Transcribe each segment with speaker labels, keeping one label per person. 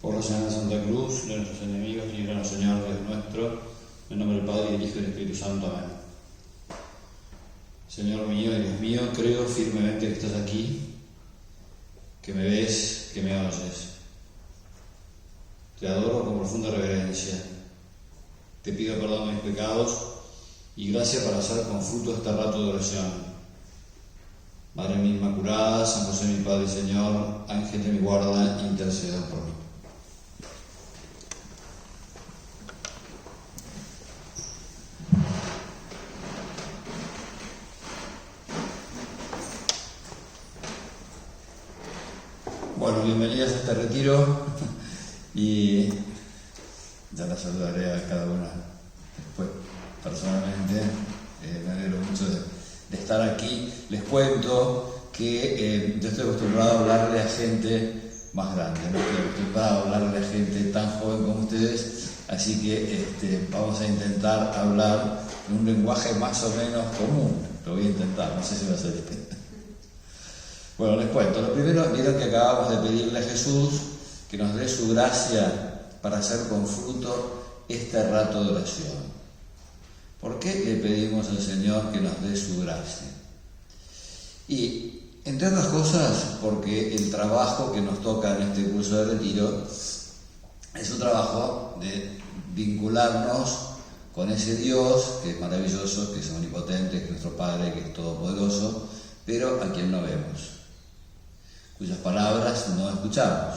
Speaker 1: Por la señal de Santa Cruz, de nuestros enemigos, líbranos, Señor, Dios nuestro, en nombre del Padre, y del Hijo y del Espíritu Santo. Amén. Señor mío y Dios mío, creo firmemente que estás aquí, que me ves, que me oyes. Te adoro con profunda reverencia. Te pido perdón de mis pecados y gracia para hacer con fruto este rato de oración. Madre mía Inmaculada, San José mi Padre y Señor, ángel de mi guarda, interceda por mí. Bueno, bienvenidas a este retiro y ya la saludaré a cada una después personalmente. Me alegro mucho de estar aquí. Les cuento que yo estoy acostumbrado a hablarle a gente más grande, no estoy acostumbrado a hablarle a gente tan joven como ustedes, así que vamos a intentar hablar en un lenguaje más o menos común. Lo voy a intentar, no sé si va a ser Bueno, les cuento. Lo primero, vieron que acabamos de pedirle a Jesús que nos dé su gracia para hacer con fruto este rato de oración. ¿Por qué le pedimos al Señor que nos dé su gracia? Y, entre otras cosas, porque el trabajo que nos toca en este curso de retiro es un trabajo de vincularnos con ese Dios que es maravilloso, que es omnipotente, que es nuestro Padre, que es todopoderoso, pero a quien no vemos, cuyas palabras no escuchamos,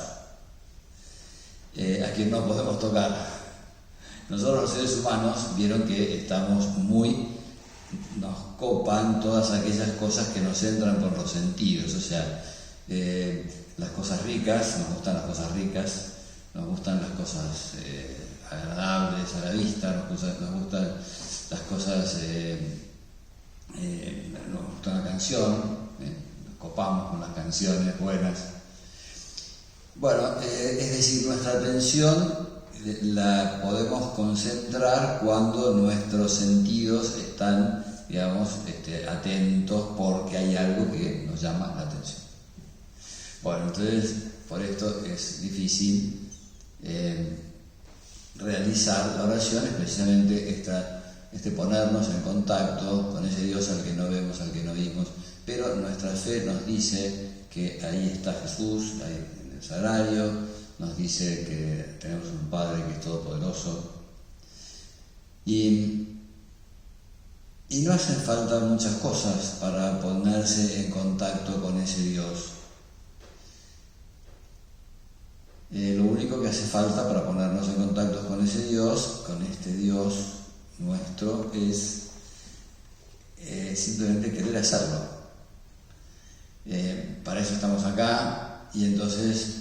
Speaker 1: a quien no podemos tocar. Nosotros los seres humanos vieron que nos copan todas aquellas cosas que nos entran por los sentidos, o sea, las cosas ricas, nos gustan las cosas ricas, nos gustan las cosas agradables a la vista, nos gustan las cosas, nos gusta la canción, nos copamos con las canciones buenas. Bueno, es decir, nuestra atención la podemos concentrar cuando nuestros sentidos están, digamos, atentos porque hay algo que nos llama la atención. Bueno, entonces, por esto es difícil realizar la oración, es precisamente ponernos en contacto con ese Dios al que no vemos, al que no vimos, pero nuestra fe nos dice que ahí está Jesús, ahí en el sagrario, nos dice que tenemos un Padre que es todopoderoso y no hacen falta muchas cosas para ponerse en contacto con ese Dios. Lo único que hace falta para ponernos en contacto con ese Dios, con este Dios nuestro, es simplemente querer hacerlo. Para eso estamos acá, y entonces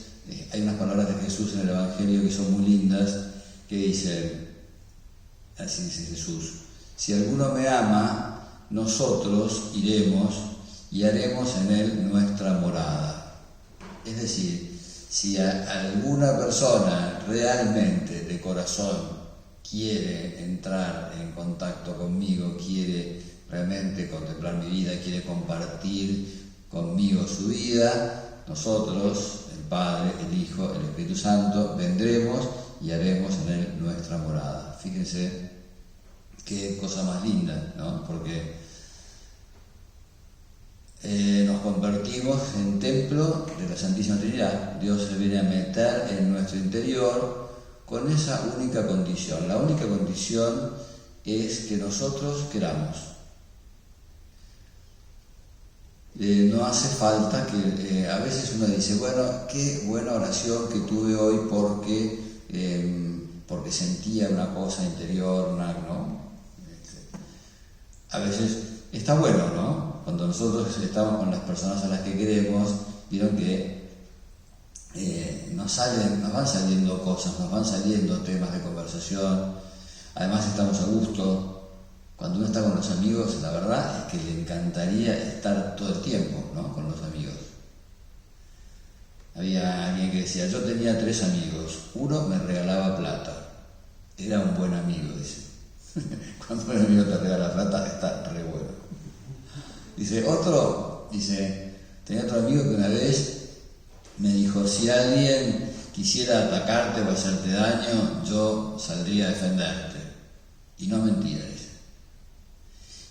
Speaker 1: hay unas palabras de Jesús en el Evangelio que son muy lindas, que dicen, así dice Jesús: si alguno me ama, nosotros iremos y haremos en él nuestra morada. Es decir, si alguna persona realmente de corazón quiere entrar en contacto conmigo, quiere realmente contemplar mi vida, quiere compartir conmigo su vida, nosotros, el Padre, el Hijo, el Espíritu Santo, vendremos y haremos en él nuestra morada. Fíjense qué cosa más linda, ¿no? Porque nos convertimos en templo de la Santísima Trinidad. Dios se viene a meter en nuestro interior con esa única condición. La única condición es que nosotros queramos. No hace falta que a veces uno dice, bueno, qué buena oración que tuve hoy porque sentía una cosa interior, ¿no? A veces está bueno, ¿no? Cuando nosotros estamos con las personas a las que queremos, vieron que nos van saliendo cosas, nos van saliendo temas de conversación, además estamos a gusto. Cuando uno está con los amigos, la verdad es que le encantaría estar todo el tiempo, ¿no?, con los amigos. Había alguien que decía, yo tenía 3 amigos, uno me regalaba plata, era un buen amigo, dice. Cuando un amigo te regala plata, está re bueno. Dice, tenía otro amigo que una vez me dijo, si alguien quisiera atacarte o hacerte daño, yo saldría a defenderte. Y no mentía, dice.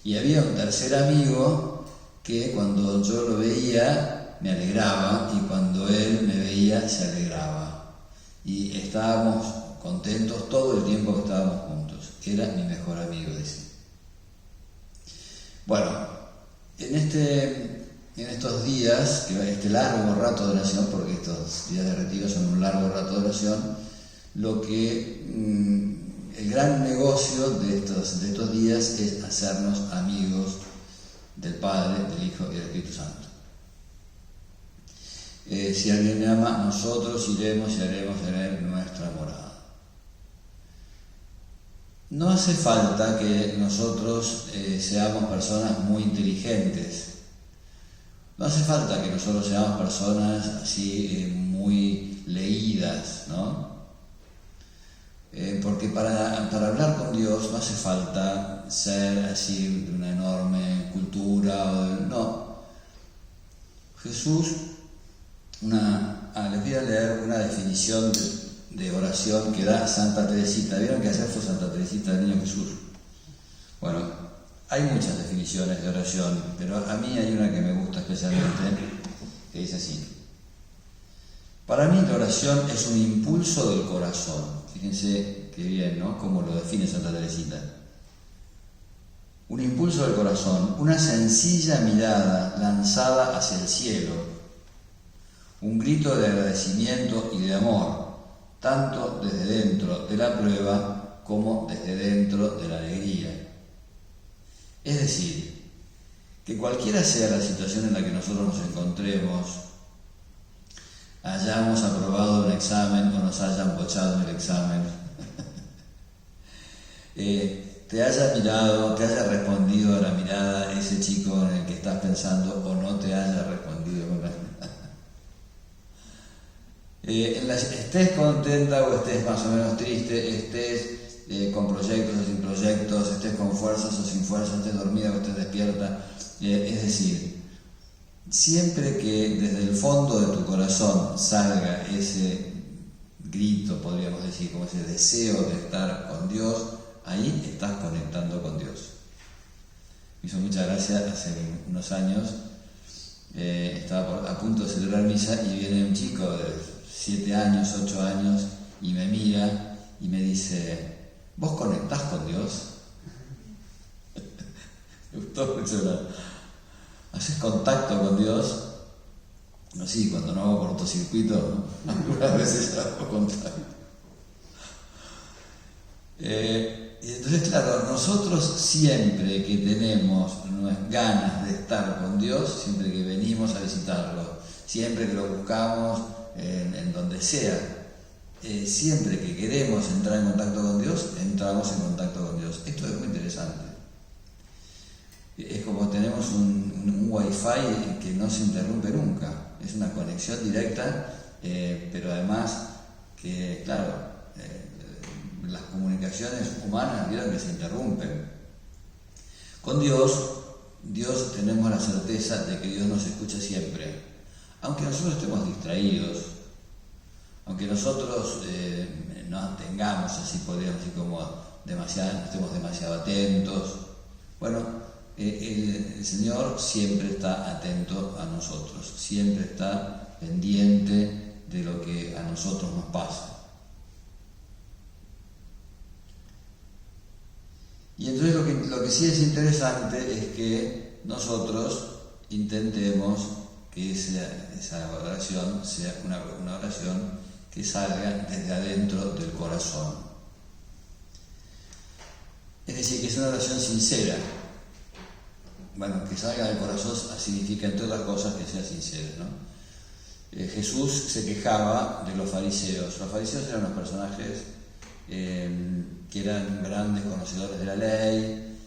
Speaker 1: Y había un tercer amigo que cuando yo lo veía me alegraba, y cuando él me veía se alegraba. Y estábamos contentos todo el tiempo que estábamos juntos. Era mi mejor amigo, dice. Bueno, en estos días, este largo rato de oración, porque estos días de retiro son un largo rato de oración, el gran negocio de estos días es hacernos amigos del Padre, del Hijo y del Espíritu Santo. Si alguien me ama, nosotros iremos y haremos en él nuestra morada. No hace falta que nosotros seamos personas muy inteligentes. No hace falta que nosotros seamos personas así muy leídas, ¿no? Porque para hablar con Dios no hace falta ser así de una enorme cultura. No. Jesús, les voy a leer una definición de oración que da Santa Teresita. ¿Vieron que ayer fue Santa Teresita del Niño Jesús? Bueno, hay muchas definiciones de oración, pero a mí hay una que me gusta especialmente, que dice así: para mí la oración es un impulso del corazón. Fíjense qué bien, ¿no?, cómo lo define Santa Teresita. Un impulso del corazón, una sencilla mirada lanzada hacia el cielo, un grito de agradecimiento y de amor, tanto desde dentro de la prueba como desde dentro de la alegría. Es decir, que cualquiera sea la situación en la que nosotros nos encontremos, hayamos aprobado un examen o nos hayan bochado en el examen, te haya mirado, te haya respondido a la mirada ese chico en el que estás pensando, o no te haya respondido con la estés contenta o estés más o menos triste, estés con proyectos o sin proyectos, estés con fuerzas o sin fuerzas, estés dormida o estés despierta, es decir, siempre que desde el fondo de tu corazón salga ese grito, podríamos decir, como ese deseo de estar con Dios, ahí estás conectando con Dios. Me hizo mucha gracia, hace unos años estaba a punto de celebrar misa y viene un chico de 7 años, 8 años, y me mira y me dice: ¿vos conectás con Dios? Me gustó mucho. ¿Haces contacto con Dios? No, sí, cuando no hago cortocircuito, ¿no? Algunas veces hago contacto. Y entonces, claro, nosotros siempre que tenemos ganas de estar con Dios, siempre que venimos a visitarlo, siempre que lo buscamos en donde sea, siempre que queremos entrar en contacto con Dios, entramos en contacto con Dios. Esto es muy interesante. Es como tenemos un wifi que no se interrumpe nunca. Es una conexión directa, pero además que, claro, las comunicaciones humanas, vieron que se interrumpen. Con Dios tenemos la certeza de que Dios nos escucha siempre, aunque nosotros estemos distraídos, aunque nosotros no tengamos, así podríamos decir, como estemos demasiado atentos. Bueno, el Señor siempre está atento a nosotros, siempre está pendiente de lo que a nosotros nos pasa. Y entonces lo que sí es interesante es que nosotros intentemos que esa oración sea una oración que salga desde adentro del corazón. Es decir, que es una oración sincera. Bueno, que salga del corazón significa, entre otras cosas, que sea sincera, ¿no? Jesús se quejaba de los fariseos. Los fariseos eran unos personajes que eran grandes conocedores de la ley,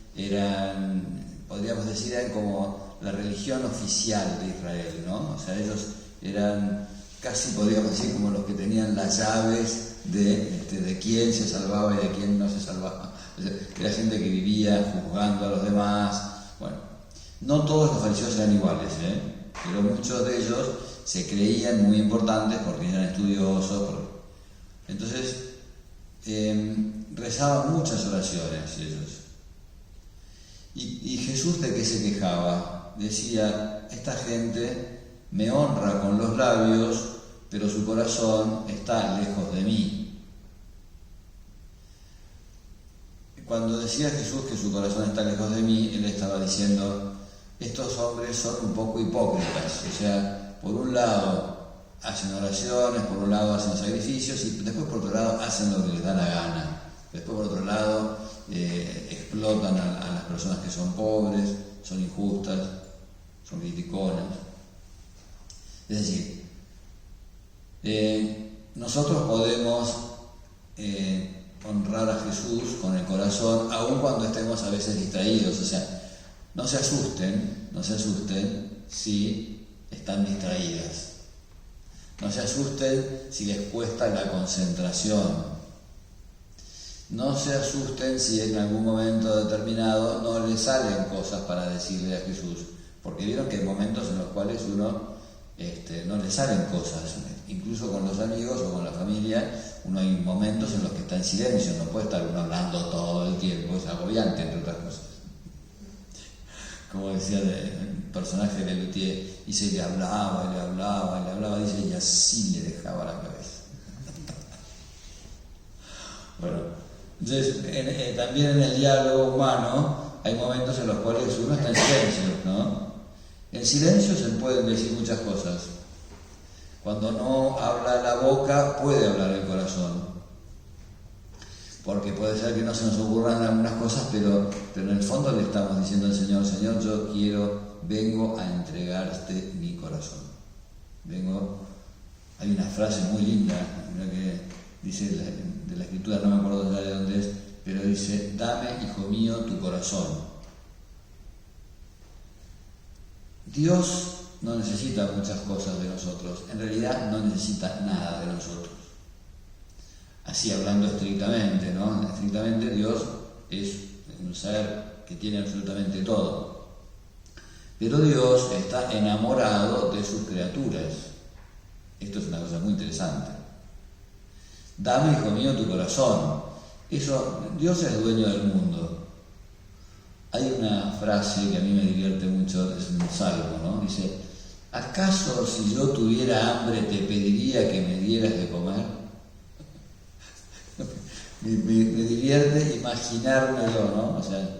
Speaker 1: podríamos decir, eran como la religión oficial de Israel, ¿no? O sea, ellos eran casi, podríamos decir, como los que tenían las llaves de quién se salvaba y de quién no se salvaba. Era gente que vivía juzgando a los demás. Bueno, no todos los fariseos eran iguales, pero muchos de ellos se creían muy importantes porque eran estudiosos. Entonces, rezaban muchas oraciones ellos. Y Jesús, ¿de qué se quejaba? Decía, esta gente me honra con los labios, pero su corazón está lejos de mí. Cuando decía Jesús que su corazón está lejos de mí, él estaba diciendo, estos hombres son un poco hipócritas. O sea, por un lado hacen oraciones, por un lado hacen sacrificios, y después por otro lado hacen lo que les da la gana. Después por otro lado explotan a las personas que son pobres, son injustas, son criticonas. Es decir, nosotros podemos honrar a Jesús con el corazón, aun cuando estemos a veces distraídos. O sea, no se asusten si están distraídas. No se asusten si les cuesta la concentración. No se asusten si en algún momento determinado no les salen cosas para decirle a Jesús, porque vieron que hay momentos en los cuales uno no le salen cosas, incluso con los amigos o con la familia, uno hay momentos en los que está en silencio, no puede estar uno hablando todo el tiempo, es agobiante entre otras cosas. Como decía el personaje de Lelutier, y se le hablaba, dice, y así le dejaba la cabeza. Bueno, entonces también en el diálogo humano hay momentos en los cuales uno está en silencio, ¿no? En silencio se pueden decir muchas cosas. Cuando no habla la boca, puede hablar el corazón. Porque puede ser que no se nos ocurran algunas cosas, pero en el fondo le estamos diciendo al Señor, Señor, vengo a entregarte mi corazón. Hay una frase muy linda, que dice de la Escritura, no me acuerdo ya de dónde es, pero dice, dame, hijo mío, tu corazón. Dios no necesita muchas cosas de nosotros, en realidad no necesita nada de nosotros. Así hablando estrictamente, ¿no? Estrictamente Dios es un ser que tiene absolutamente todo. Pero Dios está enamorado de sus criaturas. Esto es una cosa muy interesante. Dame, hijo mío, tu corazón. Dios es dueño del mundo. Hay una frase que a mí me divierte mucho, es un salmo, ¿no? Dice, ¿acaso si yo tuviera hambre te pediría que me dieras de comer? me divierte imaginármelo, ¿no? O sea,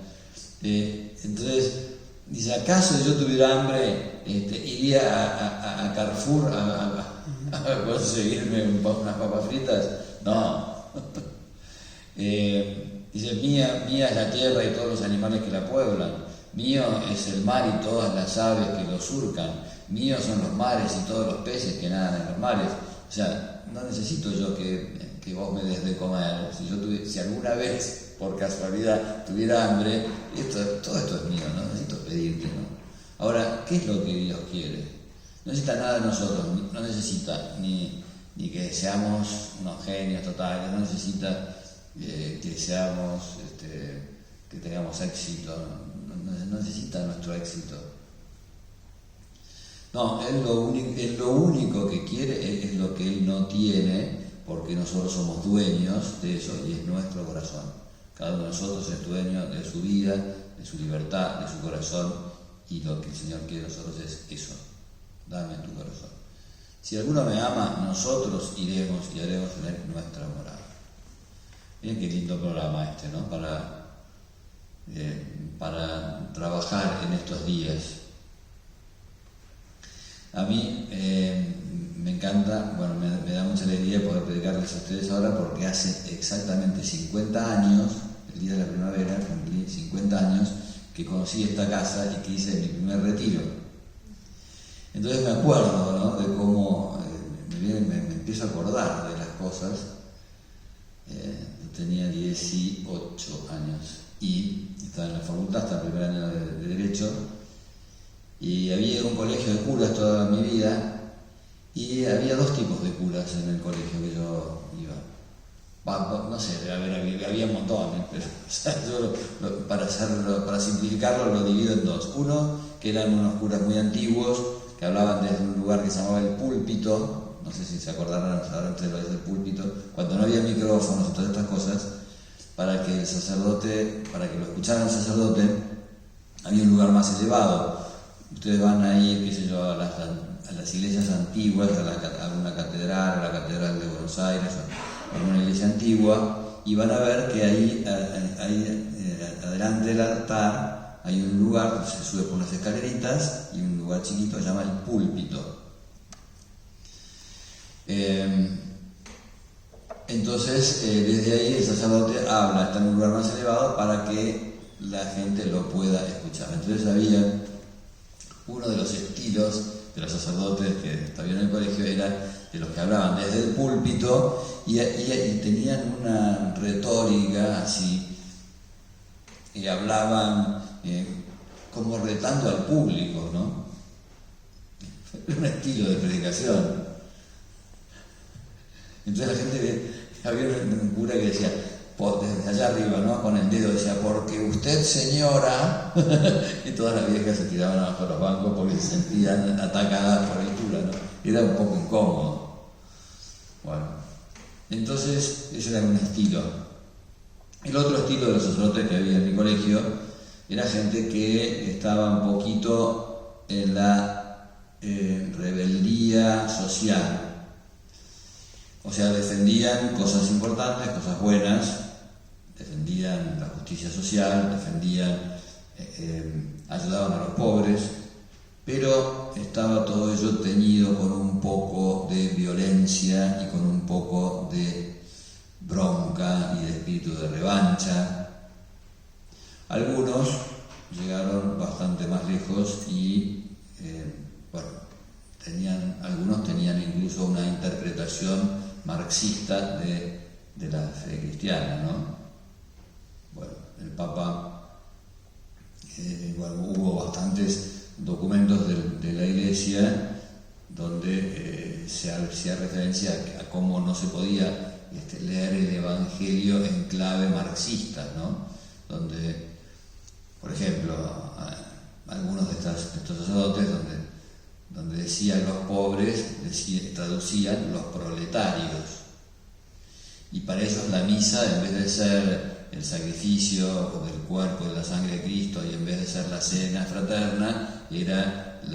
Speaker 1: entonces, dice, ¿acaso si yo tuviera hambre iría a Carrefour a conseguirme unas papas fritas? No. Dice, mía es la tierra y todos los animales que la pueblan, mío es el mar y todas las aves que lo surcan, míos son los mares y todos los peces que nadan en los mares. O sea, no necesito yo que vos me des de comer. Si alguna vez, por casualidad, tuviera hambre, todo esto es mío, no necesito pedirte, ¿no? Ahora, ¿qué es lo que Dios quiere? No necesita nada de nosotros, no necesita ni que seamos unos genios totales, no necesita que seamos, que tengamos éxito, no necesita nuestro éxito. No, él lo único que quiere es lo que él no tiene, porque nosotros somos dueños de eso y es nuestro corazón. Cada uno de nosotros es dueño de su vida, de su libertad, de su corazón, y lo que el Señor quiere de nosotros es eso. Dame tu corazón. Si alguno me ama, nosotros iremos y haremos en él nuestra morada. Miren qué lindo programa ¿no? Para trabajar en estos días. A mí me encanta, me da mucha alegría poder predicarles a ustedes ahora, porque hace exactamente 50 años, el día de la primavera, cumplí 50 años que conocí esta casa y que hice mi primer retiro. Entonces me acuerdo, ¿no? De cómo me empiezo a acordar de las cosas. Tenía 18 años y estaba en la facultad hasta el primer año de Derecho, y había un colegio de curas toda mi vida, y había dos tipos de curas en el colegio que yo iba. No sé, había un montón, pero o sea, yo para simplificarlo lo divido en dos. Uno, que eran unos curas muy antiguos, que que hablaban desde un lugar que se llamaba el púlpito. No sé si se acordarán, ahora ustedes lo del púlpito, cuando no había micrófonos y todas estas cosas, para que el sacerdote, para que lo escuchara el sacerdote, había un lugar más elevado. Ustedes van a ir, qué sé yo, a las iglesias antiguas, a alguna catedral, a la Catedral de Buenos Aires, a alguna iglesia antigua, y van a ver que ahí adelante del altar hay un lugar, se sube por unas escaleritas, y un lugar chiquito que se llama el púlpito. Entonces, desde ahí el sacerdote habla, está en un lugar más elevado para que la gente lo pueda escuchar. Entonces había uno de los estilos de los sacerdotes que estaban en el colegio, era de los que hablaban desde el púlpito y tenían una retórica así, y hablaban como retando al público, ¿no? Era un estilo de predicación. Entonces la gente, había un cura que decía, desde allá arriba, ¿no?, con el dedo, decía, porque usted, señora, y todas las viejas se tiraban abajo los bancos porque se sentían atacadas por el cura, ¿no? Era un poco incómodo. Bueno, entonces ese era un estilo. El otro estilo de los sacerdotes que había en mi colegio era gente que estaba un poquito en la rebeldía social. O sea, defendían cosas importantes, cosas buenas, defendían la justicia social, ayudaban a los pobres, pero estaba todo ello teñido con un poco de violencia y con un poco de bronca y de espíritu de revancha. Algunos llegaron bastante más lejos y, algunos tenían incluso una interpretación marxista de la fe cristiana, ¿no? Bueno, el Papa, hubo bastantes documentos de la Iglesia donde se hacía referencia a cómo no se podía leer el Evangelio en clave marxista, ¿no? Donde, por ejemplo, algunos de estos sacerdotes donde decían los pobres, traducían los proletarios. Y para ellos la misa, en vez de ser el sacrificio del cuerpo de la sangre de Cristo y en vez de ser la cena fraterna, era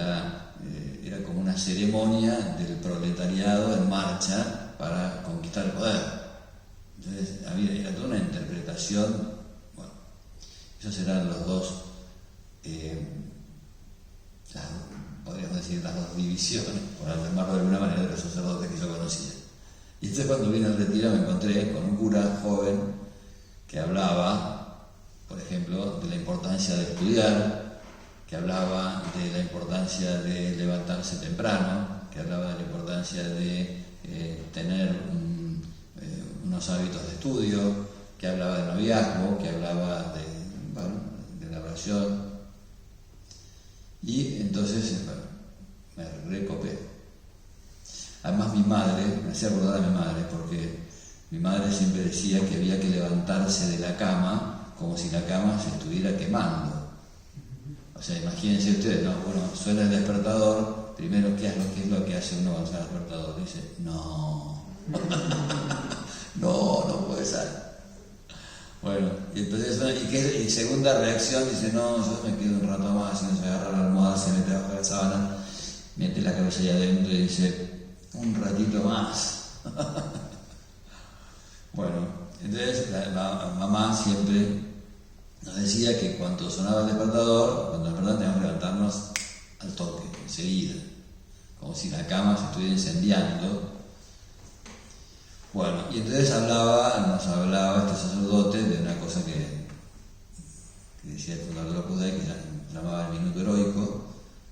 Speaker 1: como una ceremonia del proletariado en marcha para conquistar el poder. Entonces era toda una interpretación. Bueno, esos eran los dos, podríamos decir, las dos divisiones, por llamarlo de alguna manera, de los sacerdotes que yo conocía. Y entonces cuando vine al retiro me encontré con un cura joven que hablaba, por ejemplo, de la importancia de estudiar, que hablaba de la importancia de levantarse temprano, que hablaba de la importancia de tener unos hábitos de estudio, que hablaba de noviazgo, que hablaba de la oración. Y entonces me recopé. Además mi madre, me hacía acordar a mi madre, porque mi madre siempre decía que había que levantarse de la cama como si la cama se estuviera quemando. O sea, imagínense ustedes, ¿no? Bueno, suena el despertador, primero, ¿qué es lo que hace uno cuando suena el despertador? Dice, no, no puede ser. Bueno, y entonces, y segunda reacción, dice, no, yo me quedo un rato más, y se agarra la almohada, se mete bajo la sábana, mete la cabeza allá adentro y dice, un ratito más. Bueno, entonces la mamá siempre nos decía que cuando sonaba el despertador, cuando teníamos que levantarnos al toque, enseguida, como si la cama se estuviera incendiando. Bueno, y entonces nos hablaba este sacerdote de una cosa que decía el fundador de la Opus Dei, que se llamaba el minuto heroico,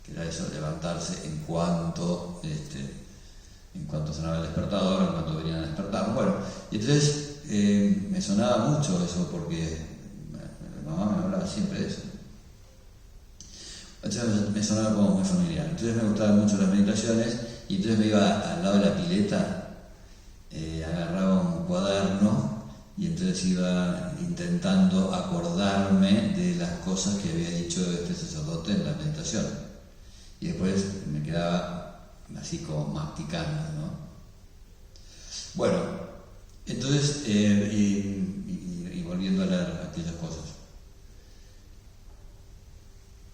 Speaker 1: que era eso, levantarse en cuanto sonaba el despertador, en cuanto venían a despertar. Bueno, y entonces me sonaba mucho eso porque mi mamá me hablaba siempre de eso. Entonces me sonaba como muy familiar. Entonces me gustaban mucho las meditaciones y entonces me iba al lado de la pileta, agarraba un cuaderno y entonces iba intentando acordarme de las cosas que había dicho este sacerdote en la meditación. y después me quedaba así como masticando, ¿no? Bueno, entonces, y volviendo a leer aquellas cosas.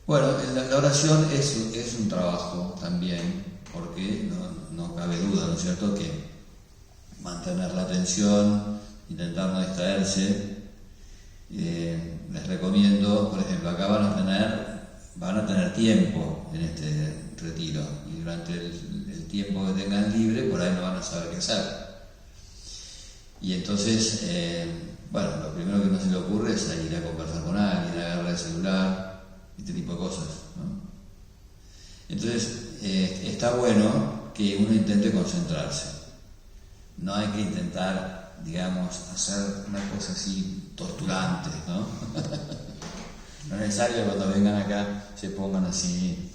Speaker 1: Bueno, la oración es un trabajo también, porque no cabe duda, ¿no es cierto?, que mantener la atención, intentar no distraerse. Les recomiendo, por ejemplo, acá van a tener tiempo en este retiro, y durante el tiempo que tengan libre, por ahí no van a saber qué hacer. Y entonces, bueno, lo primero que no se le ocurre es salir a conversar con alguien, agarrar el celular, este tipo de cosas, ¿no? Entonces, está bueno que uno intente concentrarse. No hay que intentar, digamos, hacer una cosa así torturante, ¿no? No es necesario que cuando vengan acá se pongan así.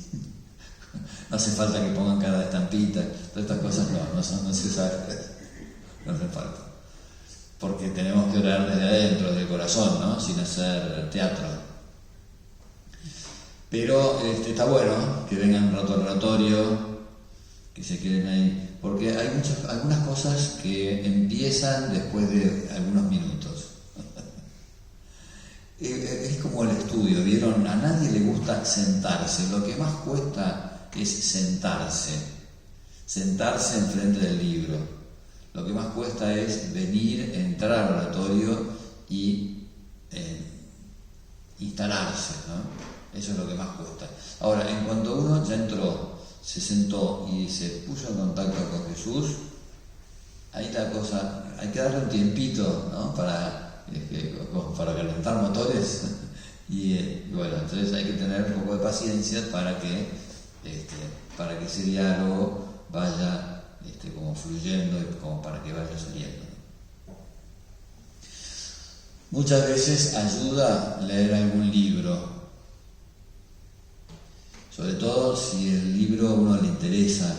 Speaker 1: No hace falta que pongan cada estampita. Todas estas cosas no son necesarias. No hace falta. Porque tenemos que orar desde adentro, del corazón, ¿no? Sin hacer teatro. Pero está bueno que vengan un rato al oratorio, que se queden ahí, porque hay algunas cosas que empiezan después de algunos minutos. Es como el estudio, ¿vieron? A nadie le gusta sentarse, lo que más cuesta es sentarse enfrente del libro. Lo que más cuesta es venir, entrar al oratorio y instalarse, ¿no? Eso es lo que más cuesta. Ahora, en cuanto uno ya entró, se sentó y se puso en contacto con Jesús, ahí la cosa, hay que darle un tiempito, ¿no? Para calentar motores y bueno, entonces hay que tener un poco de paciencia para que ese diálogo vaya como fluyendo y como para que vaya saliendo. Muchas veces ayuda leer algún libro, sobre todo si el libro a uno le interesa.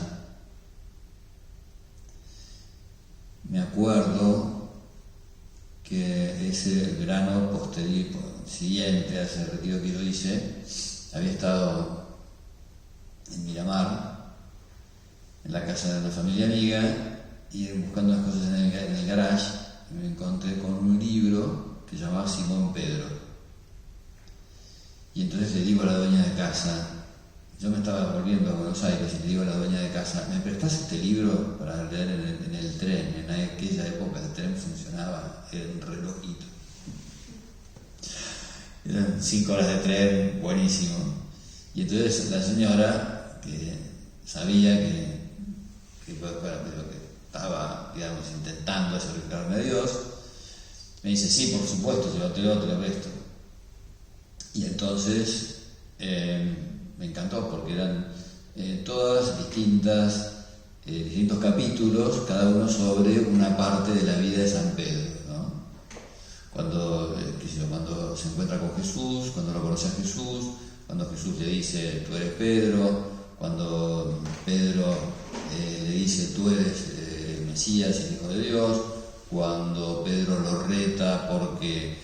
Speaker 1: Me acuerdo que ese verano siguiente a ese retiro que yo hice, había estado en Miramar, en la casa de una familia amiga, y buscando las cosas en el garage, y me encontré con un libro que se llamaba Simón Pedro. Y entonces le digo a la dueña de casa, yo me estaba volviendo a Buenos Aires, y le digo a la dueña de casa, ¿me prestás este libro para leer en el tren? En aquella época el tren funcionaba, era un relojito. Eran 5 horas de tren, buenísimo. Y entonces la señora, que sabía que estaba, digamos, intentando acercarme a Dios, me dice, sí, por supuesto, llévatelo, te lo presto. Y entonces me encantó porque eran todas distintos capítulos, cada uno sobre una parte de la vida de San Pedro, ¿no? Cuando se encuentra con Jesús, cuando lo conoce a Jesús, cuando Jesús le dice, tú eres Pedro, cuando Pedro le dice, tú eres el Mesías, el Hijo de Dios, cuando Pedro lo reta porque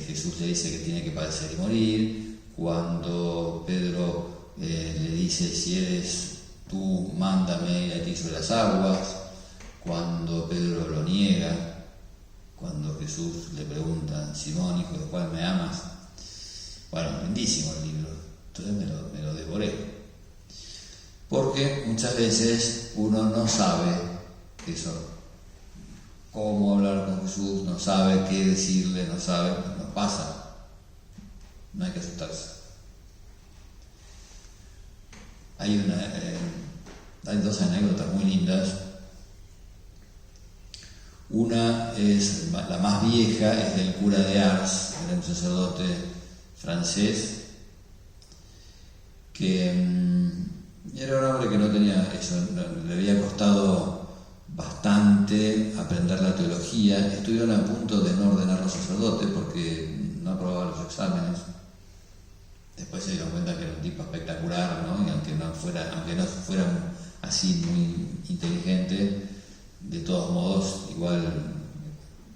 Speaker 1: Jesús le dice que tiene que padecer y morir, cuando Pedro le dice, si eres tú, mándame a ti sobre las aguas, cuando Pedro lo niega, cuando Jesús le pregunta, Simón, hijo de cuál me amas. Bueno, lindísimo el libro, entonces me lo devoré. Porque muchas veces uno no sabe eso, cómo hablar con Jesús, no sabe qué decirle, no sabe, nos pasa, no hay que asustarse. Hay dos anécdotas muy lindas. Una es, la más vieja, es del cura de Ars, era un sacerdote francés, que era un hombre que no tenía eso, le había costado bastante aprender la teología. Estuvieron a punto de no ordenarlo sacerdote porque no aprobaba los exámenes. Después se dieron cuenta que era un tipo espectacular, ¿no? Y aunque no fuera así muy inteligente, de todos modos, igual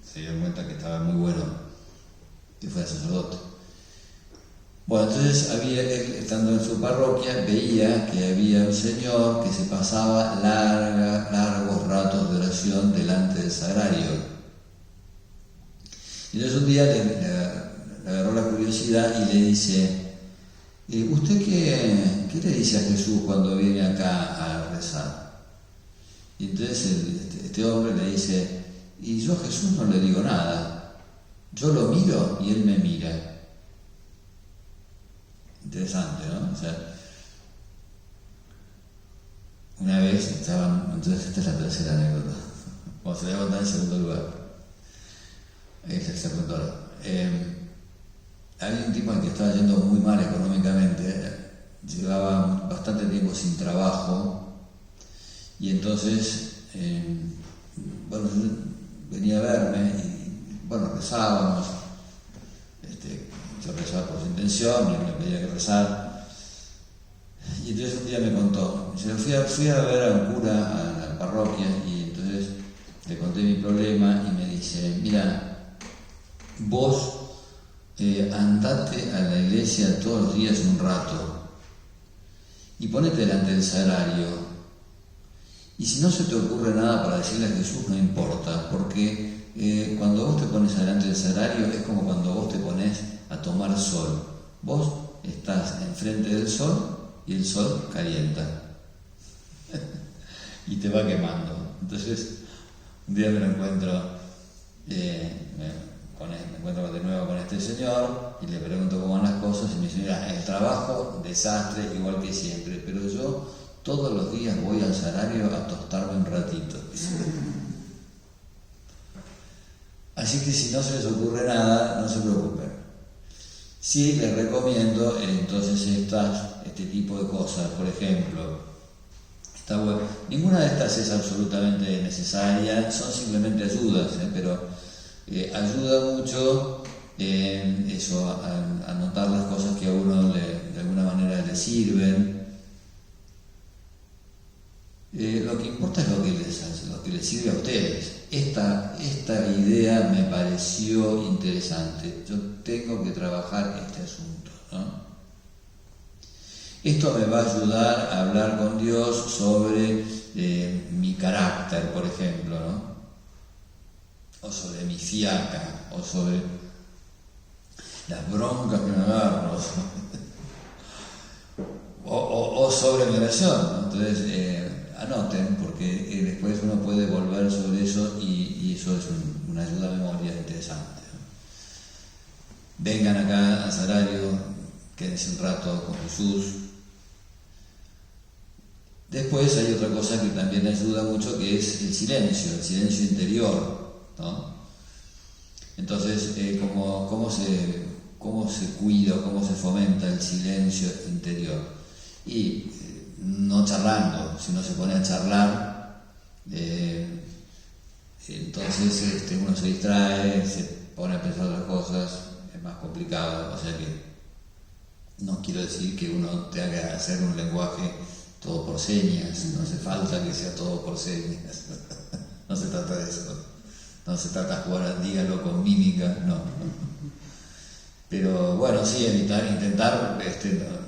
Speaker 1: se dieron cuenta que estaba muy bueno que fuera sacerdote. Bueno, entonces él, estando en su parroquia, veía que había un señor que se pasaba largos ratos de oración delante del sagrario. Y entonces un día le agarró la curiosidad y le dice, ¿usted qué le dice a Jesús cuando viene acá a rezar? Y entonces este hombre le dice, y yo a Jesús no le digo nada, yo lo miro y él me mira. Interesante, ¿no? O sea, una vez entonces esta es la tercera anécdota, vamos a contar en segundo lugar, es el segundo ahora. Había un tipo que estaba yendo muy mal económicamente, llevaba bastante tiempo sin trabajo, y entonces, bueno, venía a verme y, bueno, rezábamos, yo rezaba por su intención, y me pedía que rezar. Y entonces un día me contó, fui a ver a un cura a la parroquia y entonces le conté mi problema y me dice, mira, vos andate a la iglesia todos los días un rato y ponete delante del sagrario. Y si no se te ocurre nada para decirle a Jesús, no importa, porque cuando vos te pones delante del sagrario es como cuando vos te pones a tomar sol. Vos estás enfrente del sol y el sol calienta y te va quemando. Entonces, un día me encuentro de nuevo con este señor y le pregunto cómo van las cosas y me dice, mira, el trabajo, desastre, igual que siempre, pero yo todos los días voy al sagrario a tostarme un ratito. Así que si no se les ocurre nada, no se preocupen. Sí, les recomiendo entonces este tipo de cosas. Por ejemplo, está bueno. Ninguna de estas es absolutamente necesaria, son simplemente ayudas, pero ayuda mucho eso, a notar las cosas que a uno de alguna manera le sirven. Lo que importa es lo que les sirve a ustedes. Esta idea me pareció interesante. Yo tengo que trabajar este asunto, ¿no? Esto me va a ayudar a hablar con Dios sobre mi carácter, por ejemplo, ¿no? O sobre mi fiaca, o sobre las broncas que me agarro, o sobre mi oración, ¿no? Entonces, anoten, porque después uno puede volver sobre eso y eso es una ayuda a memoria interesante, ¿no? Vengan acá al sagrario, quédense un rato con Jesús. Después hay otra cosa que también ayuda mucho, que es el silencio interior, ¿no? Entonces, ¿cómo se cuida, cómo se fomenta el silencio interior? Y no charlando, si uno se pone a charlar, entonces uno se distrae, se pone a pensar otras cosas, es más complicado. O sea que no quiero decir que uno tenga que hacer un lenguaje todo por señas, no hace falta que sea todo por señas, no se trata de eso, no se trata de jugar, dígalo con mímica, no. Pero bueno, sí, intentar,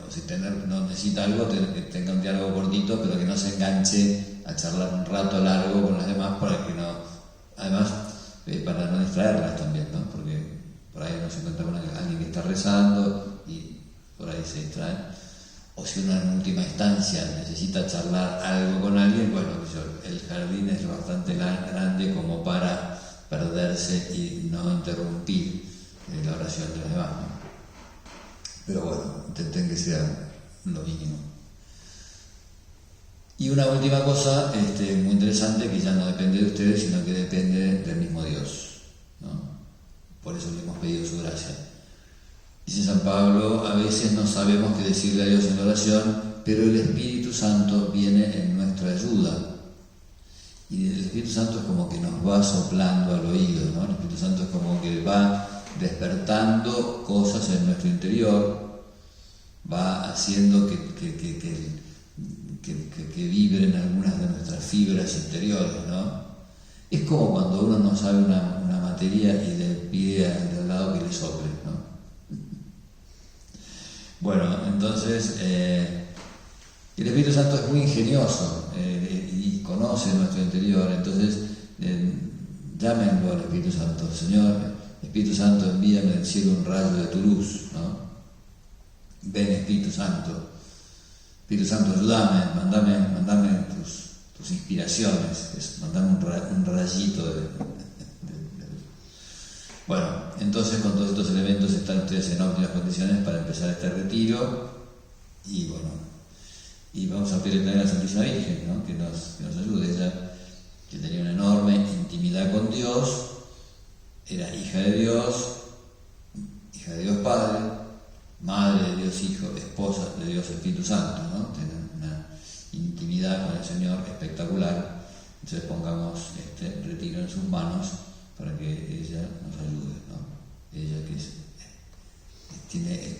Speaker 1: si no necesita algo, que tenga un diálogo cortito, pero que no se enganche a charlar un rato largo con las demás, para que no, además, para no distraerlas también, ¿no? Porque por ahí uno se encuentra con alguien que está rezando y por ahí se distrae. O si uno en última instancia necesita charlar algo con alguien, bueno, el jardín es bastante grande como para perderse y no interrumpir la oración de los demás, ¿no? Pero bueno, intenten que sea lo mínimo. Y una última cosa muy interesante, que ya no depende de ustedes, sino que depende del mismo Dios, ¿no? Por eso le hemos pedido su gracia. Dice San Pablo, a veces no sabemos qué decirle a Dios en la oración, pero el Espíritu Santo viene en nuestra ayuda. Y el Espíritu Santo es como que nos va soplando al oído, ¿no? El Espíritu Santo es como que va despertando cosas en nuestro interior, va haciendo que vibren algunas de nuestras fibras interiores, ¿no? Es como cuando uno no sabe una materia y le pide al de al lado que le sople, ¿no? Bueno, entonces el Espíritu Santo es muy ingenioso y conoce nuestro interior, entonces llámenlo al Espíritu Santo. Señor, Espíritu Santo, envíame del cielo un rayo de tu luz, ¿no? Ven Espíritu Santo. Espíritu Santo, ayúdame, mandame tus inspiraciones, mandame un rayito de. Bueno, entonces con todos estos elementos están ustedes en óptimas condiciones para empezar este retiro y bueno, y vamos a pedirle también a la Santísima Virgen, ¿no? que nos ayude. Ella, que tenía una enorme intimidad con Dios, era hija de Dios Padre, madre de Dios Hijo, esposa de Dios Espíritu Santo, ¿no? Tiene una intimidad con el Señor espectacular. Entonces pongamos este retiro en sus manos para que ella nos ayude, ¿no? Ella que tiene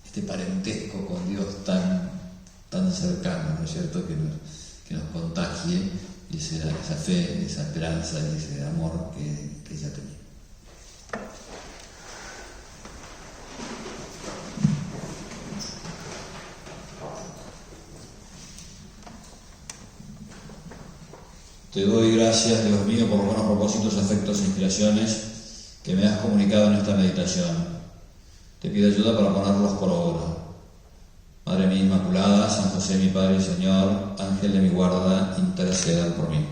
Speaker 1: este parentesco con Dios tan cercano, ¿no es cierto?, que nos contagie esa fe, esa esperanza y ese amor que ella tenía. Te doy gracias, Dios mío, por los buenos propósitos, afectos e inspiraciones que me has comunicado en esta meditación. Te pido ayuda para ponerlos por obra. Madre mía Inmaculada, San José mi Padre y Señor, Ángel de mi guarda, intercedan por mí.